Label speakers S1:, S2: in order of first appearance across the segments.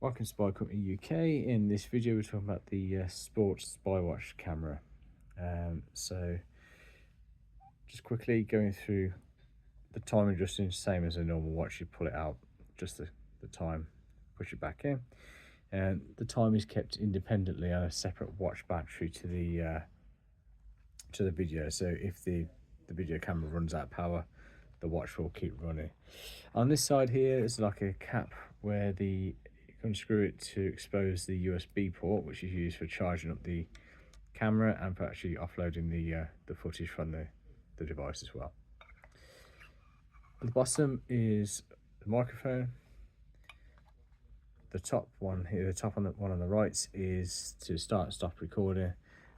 S1: Welcome to Spy Company UK. In this video, we're talking about the Sports Spywatch camera. So, just quickly going through the time adjusting, same as a normal watch. You pull it out, just the time, push it back in, and the time is kept independently on a separate watch battery to the video. So if the video camera runs out of power, the watch will keep running. On this side here is like a cap where you can unscrew it to expose the USB port, which is used for charging up the camera and for actually offloading the footage from the device as well. At the bottom is the microphone. The top one here, the top one on the right, is to start and stop recording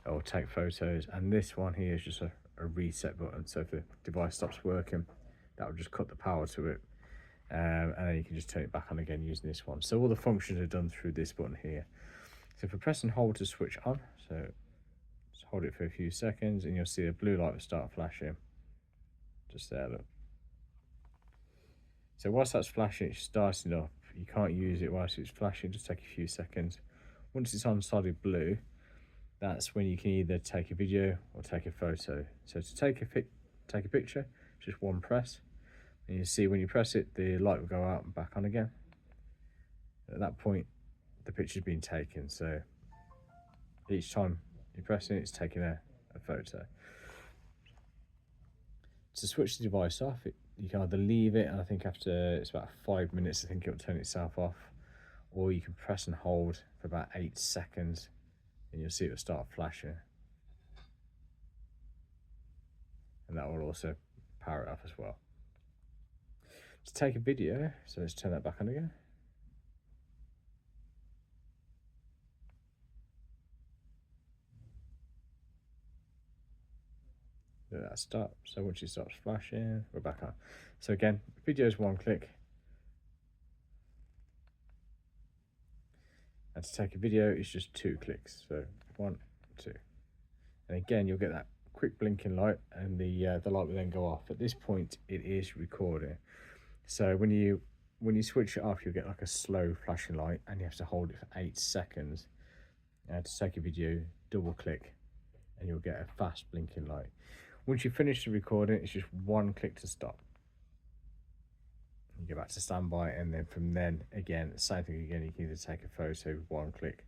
S1: or take photos, and this one here is just a reset button. So if the device stops working, that will just cut the power to it, and then you can just turn it back on again using this one. So all the functions are done through this button here. So if I press and hold to switch on, so just hold it for a few seconds and you'll see the blue light will start flashing just there, look. So whilst that's flashing, it's starting up. You can't use it whilst it's flashing, just take a few seconds. Once it's on solid blue, that's when you can either take a video or take a photo. So to take a picture, just one press, and you see when you press it, the light will go out and back on again. At that point, the picture's been taken. So each time you press it, it's taking a photo. To switch the device off, you can either leave it, and I think after it's about 5 minutes, I think it'll turn itself off, or you can press and hold for about 8 seconds and you'll see it will start flashing, and that will also power it off as well. To take a video, so let's turn that back on again. Let that stop. So once it stops flashing, we're back on. So again, video is one click, and to take a video it's just 2 clicks. So 1, 2, and again you'll get that quick blinking light, and the light will then go off. At this point, it is recording. So when you switch it off, you'll get like a slow flashing light, and you have to hold it for 8 seconds. To take a video, double click, and you'll get a fast blinking light. Once you finish the recording, it's just 1 click to stop. You go back to standby, and then from then again, same thing again. You can either take a photo with 1 click,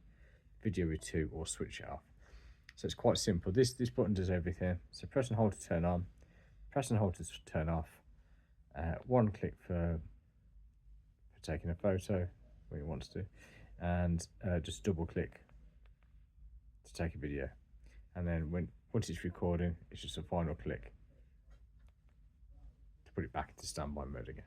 S1: video with 2, or switch it off. So it's quite simple. This button does everything. So press and hold to turn on, press and hold to turn off. 1 click for taking a photo when you want to, and just double click to take a video. And then once it's recording, it's just a final click to put it back into standby mode again.